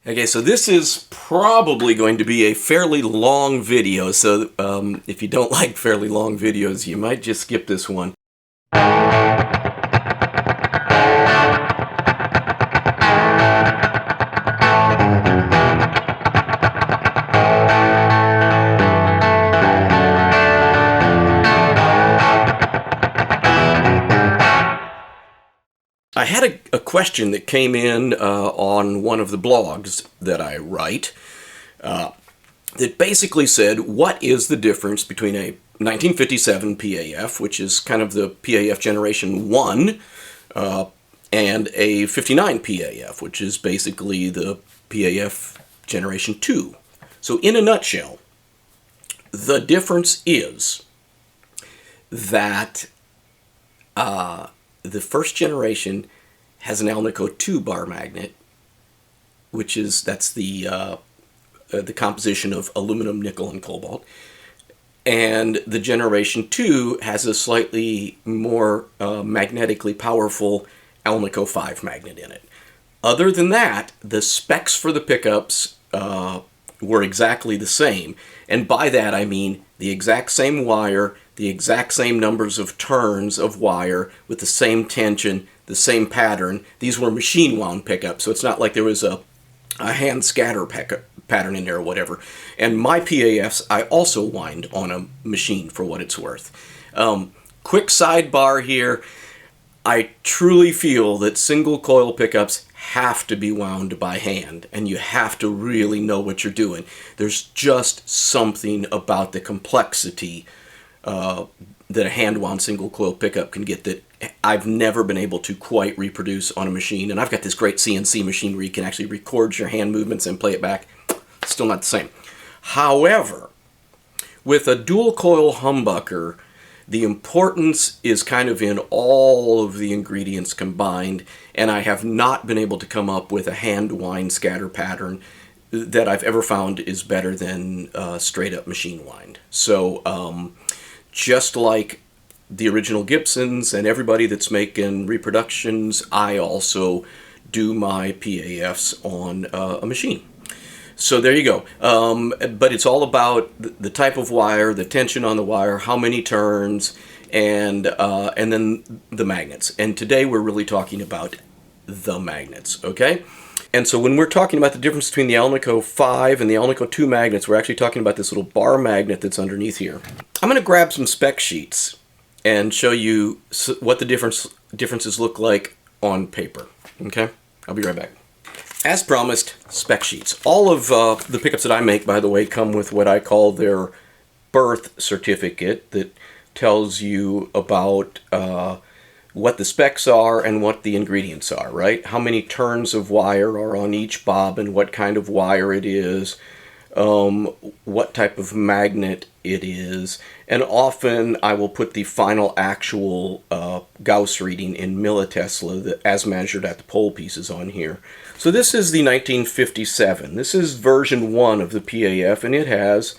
Okay, so this is probably going to be a fairly long video, so if you don't like fairly long videos, you might just skip this one. I had a question that came in on one of the blogs that I write that basically said, what is the difference between a 1957 PAF, which is kind of the PAF Generation 1, and a 59 PAF, which is basically the PAF Generation 2. So in a nutshell, the difference is that the first generation has an Alnico 2 bar magnet, that's the composition of aluminum, nickel, and cobalt. And the Generation 2 has a slightly more magnetically powerful Alnico 5 magnet in it. Other than that, the specs for the pickups were exactly the same. And by that I mean the exact same wire, the exact same numbers of turns of wire with the same tension, the same pattern. These were machine wound pickups, so it's not like there was a hand scatter pattern in there or whatever. And my PAFs, I also wind on a machine for what it's worth. Quick sidebar here. I truly feel that single coil pickups have to be wound by hand, and you have to really know what you're doing. There's just something about the complexity that a hand-wound single coil pickup can get that I've never been able to quite reproduce on a machine. And I've got this great CNC machine where you can actually record your hand movements and play it back. Still not the same. However, with a dual coil humbucker, the importance is kind of in all of the ingredients combined, and I have not been able to come up with a hand wind scatter pattern that I've ever found is better than straight up machine wind. So just like the original Gibsons and everybody that's making reproductions, I also do my PAFs on a machine. So there you go. But it's all about the type of wire, the tension on the wire, how many turns, and then the magnets. And today we're really talking about the magnets, okay? And so when we're talking about the difference between the Alnico 5 and the Alnico 2 magnets, we're actually talking about this little bar magnet that's underneath here. I'm going to grab some spec sheets and show you what the differences look like on paper, okay? I'll be right back. As promised, spec sheets. All of the pickups that I make, by the way, come with what I call their birth certificate that tells you about what the specs are and what the ingredients are, right? How many turns of wire are on each bobbin, what kind of wire it is, what type of magnet it is, and often I will put the final actual Gauss reading in millitesla as measured at the pole pieces on here. So this is the 1957. This is version 1 of the PAF, and it has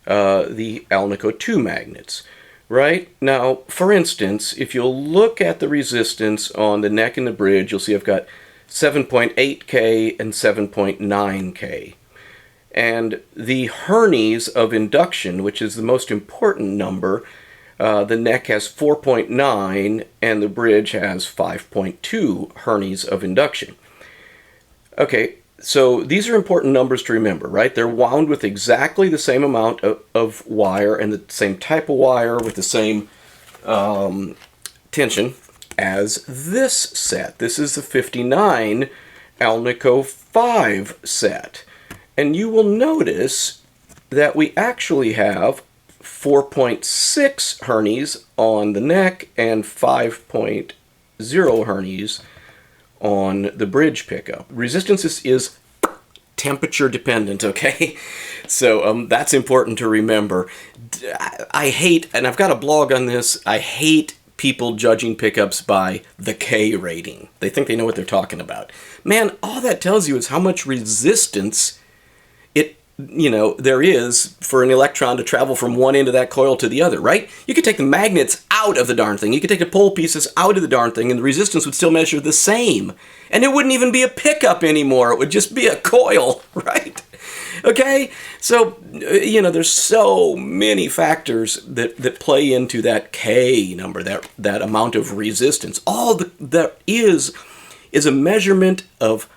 the Alnico 2 magnets. Right? Now, for instance, if you'll look at the resistance on the neck and the bridge, you'll see I've got 7.8K and 7.9K. And the Hernies of induction, which is the most important number, the neck has 4.9 and the bridge has 5.2 Hernies of induction. Okay, so these are important numbers to remember, right? They're wound with exactly the same amount of wire and the same type of wire with the same tension as this set. This is the 59 Alnico 5 set. And you will notice that we actually have 4.6 Hernies on the neck and 5.0 Hernies on the bridge pickup. Resistance is temperature dependent, okay? So that's important to remember. I hate, and I've got a blog on this, I hate people judging pickups by the K rating. They think they know what they're talking about. Man, all that tells you is how much resistance there is for an electron to travel from one end of that coil to the other, right? You could take the magnets out of the darn thing. You could take the pole pieces out of the darn thing, and the resistance would still measure the same. And it wouldn't even be a pickup anymore. It would just be a coil, right? Okay? So, there's so many factors that play into that K number, that amount of resistance. All that is a measurement of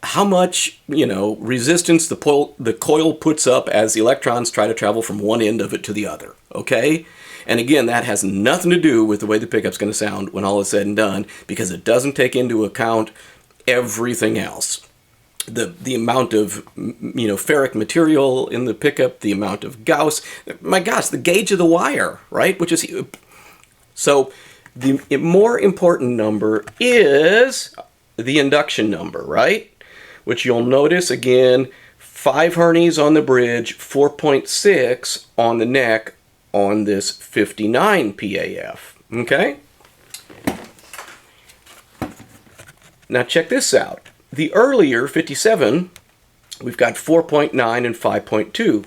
how much, resistance the coil puts up as the electrons try to travel from one end of it to the other, okay? And again, that has nothing to do with the way the pickup's going to sound when all is said and done, because it doesn't take into account everything else. The amount of, ferric material in the pickup, the amount of Gauss, my gosh, the gauge of the wire, right? Which is, so the more important number is the induction number, right? Which you'll notice, again, 5 Hernies on the bridge, 4.6 on the neck on this 59 PAF, okay? Now check this out. The earlier 57, we've got 4.9 and 5.2.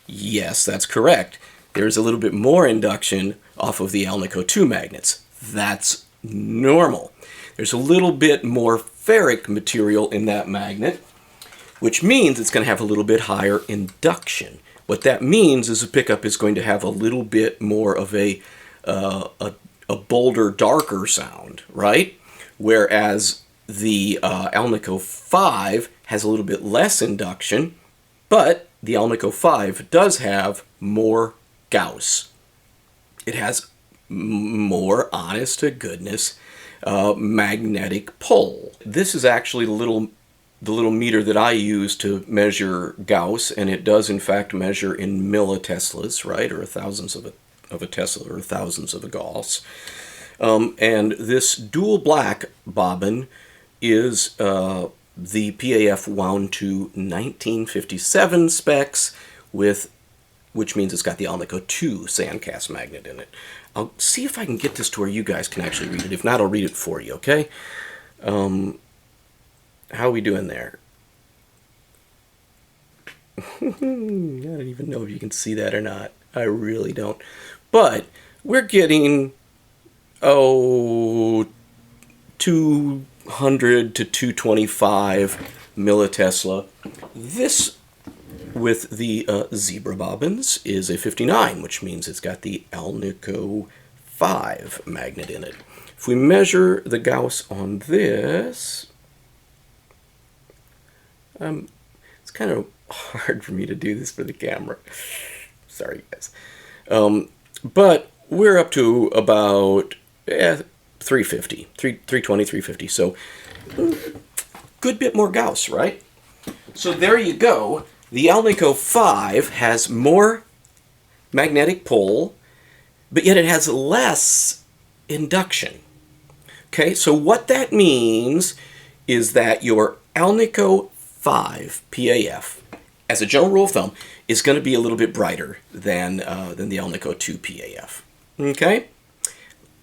Yes, that's correct. There's a little bit more induction off of the Alnico 2 magnets. That's normal. There's a little bit more ferric material in that magnet, which means it's going to have a little bit higher induction. What that means is the pickup is going to have a little bit more of a bolder, darker sound, right? Whereas the Alnico 5 has a little bit less induction, but the Alnico 5 does have more Gauss. It has more honest-to-goodness magnetic pole. This is actually the little meter that I use to measure Gauss, and it does in fact measure in milliteslas, right, or thousandths of a Tesla, or thousandths of a Gauss. And this dual black bobbin is the PAF wound to 1957 specs, which means it's got the Alnico 2 sandcast magnet in it. I'll see if I can get this to where you guys can actually read it. If not, I'll read it for you, okay? How are we doing there? I don't even know if you can see that or not. I really don't. But we're getting, 200 to 225 millitesla. This, with the zebra bobbins, is a 59, which means it's got the Alnico 5 magnet in it. If we measure the Gauss on this, it's kind of hard for me to do this for the camera. Sorry, guys. But we're up to about 350, 320, 350. So, good bit more Gauss, right? So there you go. The Alnico 5 has more magnetic pole, but yet it has less induction. Okay, so what that means is that your Alnico 5 PAF, as a general rule of thumb, is going to be a little bit brighter than the Alnico 2 PAF. Okay?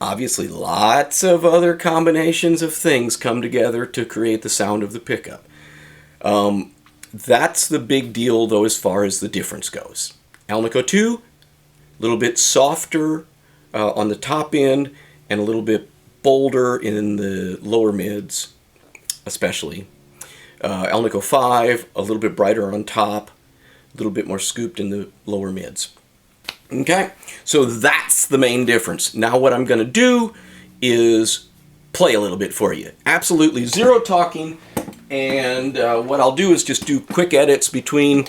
Obviously, lots of other combinations of things come together to create the sound of the pickup. That's the big deal, though, as far as the difference goes. Alnico 2, a little bit softer on the top end and a little bit bolder in the lower mids, especially. Alnico 5, a little bit brighter on top, a little bit more scooped in the lower mids. Okay, so that's the main difference. Now what I'm going to do is play a little bit for you. Absolutely zero talking, and what I'll do is just do quick edits between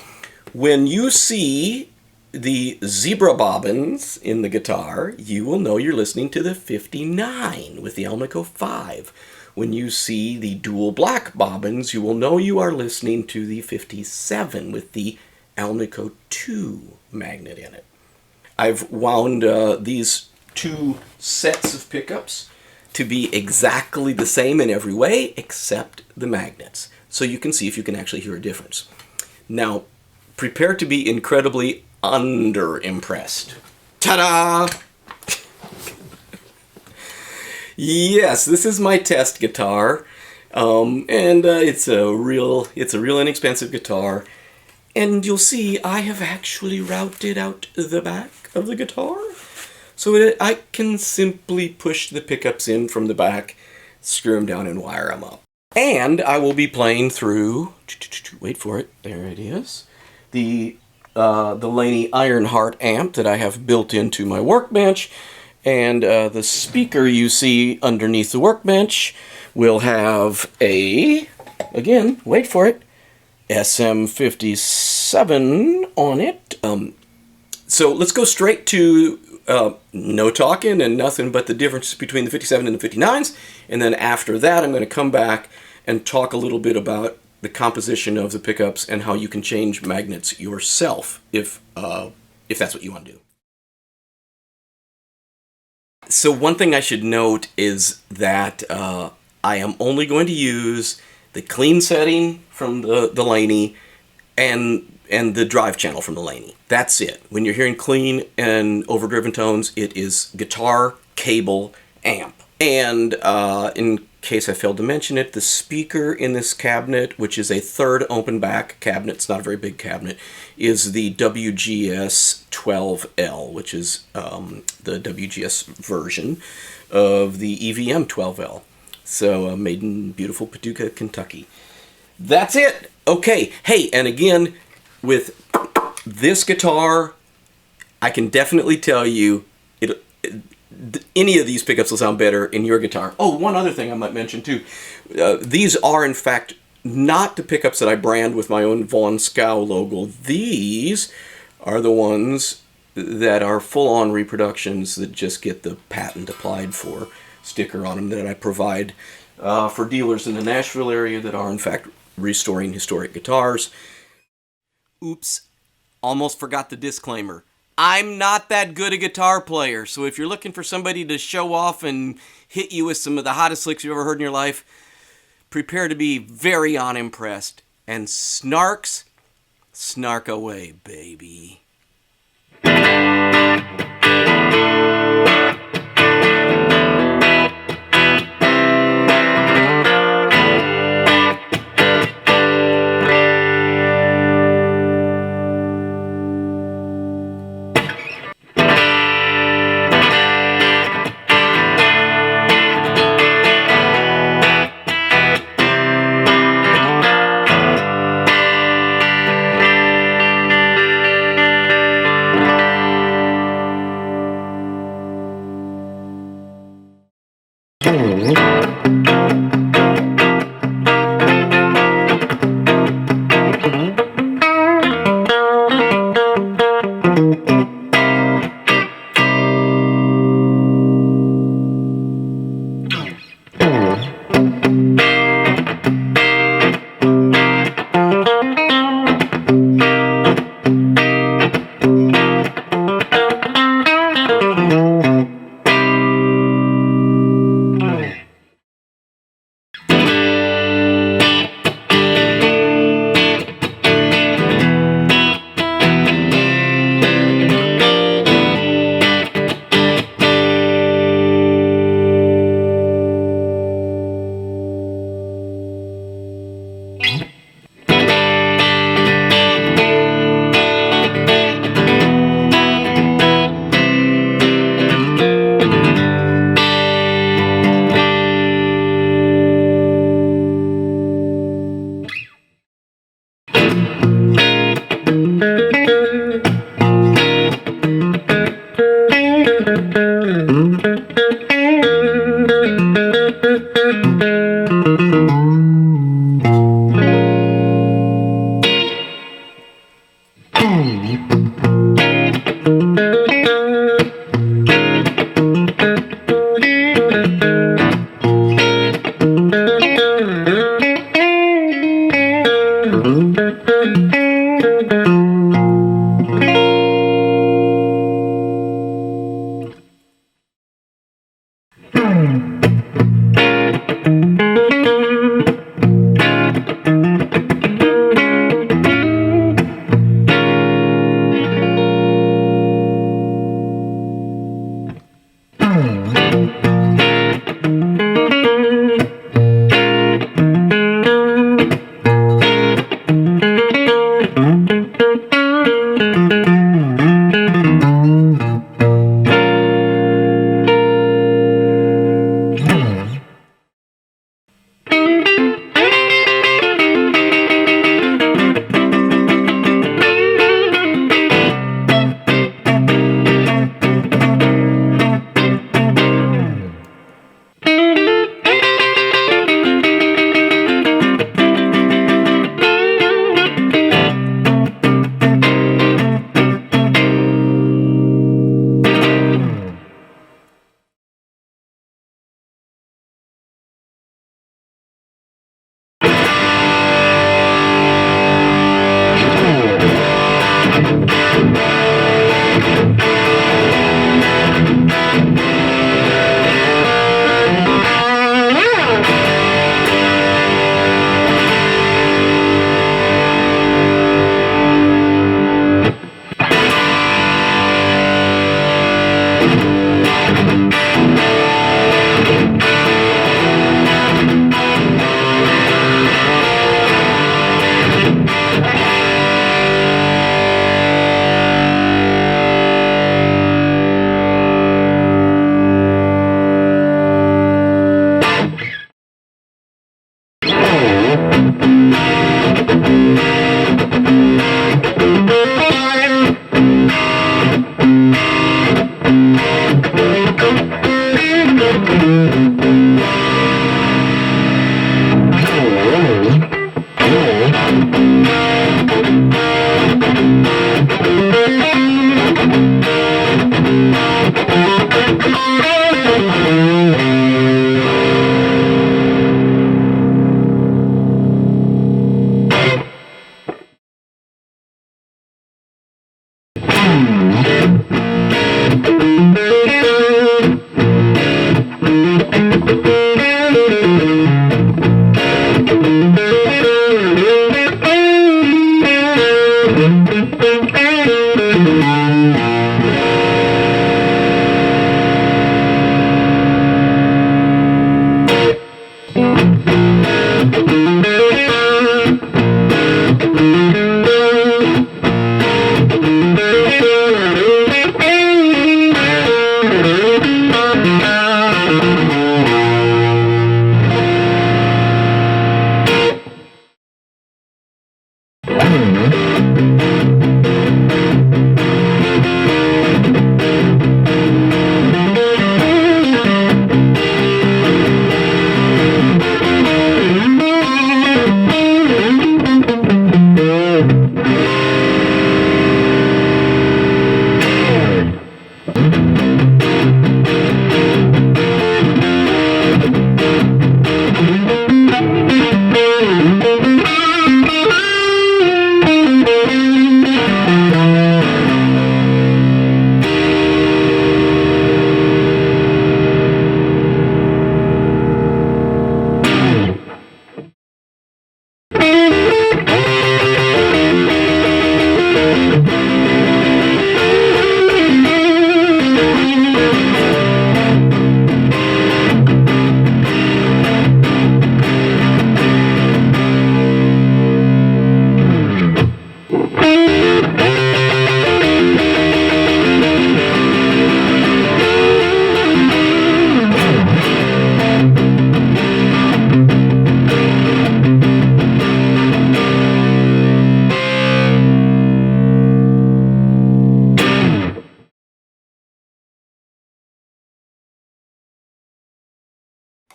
when you see the zebra bobbins in the guitar, you will know you're listening to the 59 with the Alnico 5. When you see the dual black bobbins, you will know you are listening to the 57 with the Alnico 2 magnet in it. I've wound these two sets of pickups to be exactly the same in every way except the magnets, so you can see if you can actually hear a difference. Now, prepare to be incredibly under-impressed. Ta-da! Yes, this is my test guitar, and it's a real inexpensive guitar. And you'll see I have actually routed out the back of the guitar. So that I can simply push the pickups in from the back, screw them down, and wire them up. And I will be playing through, wait for it, there it is, the Laney Ironheart amp that I have built into my workbench. And the speaker you see underneath the workbench will have a, again, wait for it, SM57 on it. So let's go straight to no talking and nothing but the difference between the 57 and the 59s. And then after that, I'm going to come back and talk a little bit about the composition of the pickups and how you can change magnets yourself if that's what you want to do. So one thing I should note is that I am only going to use the clean setting from the Laney and the drive channel from the Laney. That's it. When you're hearing clean and overdriven tones, it is guitar, cable, amp. And in case I failed to mention it, the speaker in this cabinet, which is a third open back cabinet, it's not a very big cabinet, is the WGS 12L, which is the WGS version of the EVM 12L. So made in beautiful Paducah, Kentucky. That's it. Okay. Hey, and again, with this guitar, I can definitely tell you any of these pickups will sound better in your guitar. Oh, one other thing I might mention too. These are in fact not the pickups that I brand with my own Von Scow logo. These are the ones that are full-on reproductions that just get the patent applied for sticker on them that I provide for dealers in the Nashville area that are in fact restoring historic guitars. Oops, almost forgot the disclaimer. I'm not that good a guitar player, so if you're looking for somebody to show off and hit you with some of the hottest licks you've ever heard in your life, prepare to be very unimpressed. And snarks, snark away, baby.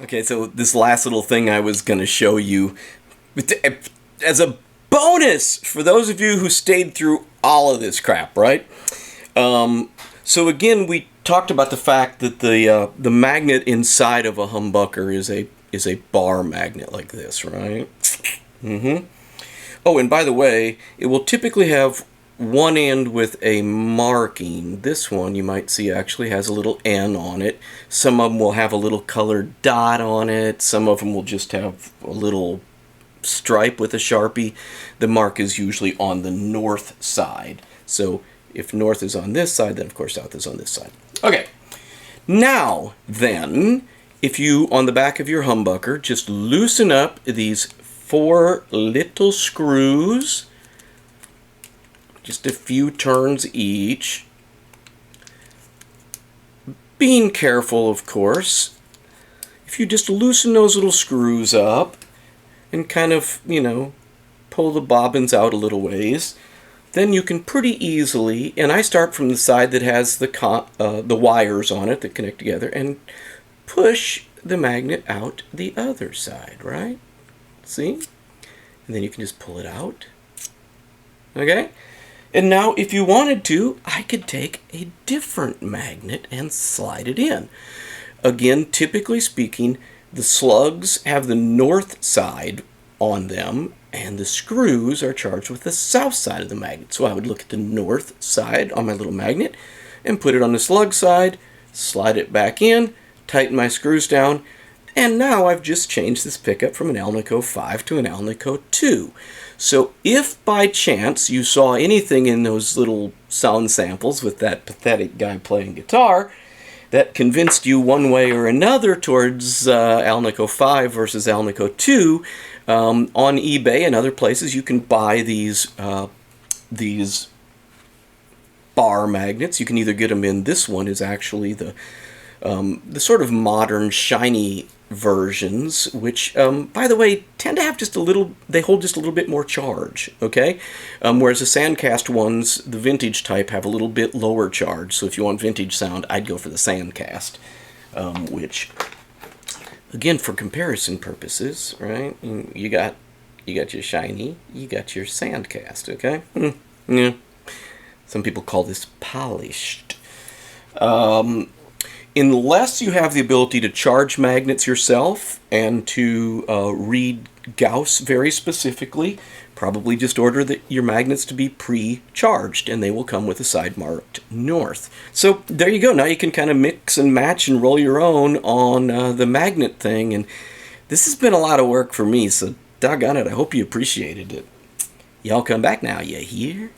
Okay, so this last little thing I was going to show you as a bonus for those of you who stayed through all of this crap, right? So again, we talked about the fact that the magnet inside of a humbucker is a bar magnet like this, right? Oh, and by the way, it will typically have one end with a marking. This one you might see actually has a little N on it. Some of them will have a little colored dot on it. Some of them will just have a little stripe with a Sharpie. The mark is usually on the north side. So if north is on this side, then of course south is on this side. Okay, now then, if you, on the back of your humbucker, just loosen up these 4 little screws, just a few turns each, being careful, of course. If you just loosen those little screws up and kind of, you know, pull the bobbins out a little ways, then you can pretty easily, and I start from the side that has the wires on it that connect together, and push the magnet out the other side, right? See? And then you can just pull it out. Okay? And now, if you wanted to, I could take a different magnet and slide it in. Again, typically speaking, the slugs have the north side on them, and the screws are charged with the south side of the magnet. So I would look at the north side on my little magnet and put it on the slug side, slide it back in, tighten my screws down, and now I've just changed this pickup from an Alnico 5 to an Alnico 2. So if by chance you saw anything in those little sound samples with that pathetic guy playing guitar that convinced you one way or another towards Alnico 5 versus Alnico 2, on eBay and other places you can buy these bar magnets. You can either get them in, this one is actually the sort of modern shiny versions, which by the way tend to have just a little, they hold just a little bit more charge, okay? Whereas the Sandcast ones, the vintage type, have a little bit lower charge. So if you want vintage sound, I'd go for the Sandcast, which again, for comparison purposes, right? You got your shiny, you got your Sandcast, okay? Yeah. Some people call this polished. Unless you have the ability to charge magnets yourself and to read Gauss very specifically, probably just order your magnets to be pre-charged, and they will come with a side marked north. So there you go. Now you can kind of mix and match and roll your own on the magnet thing. And this has been a lot of work for me, so doggone it, I hope you appreciated it. Y'all come back now, you hear?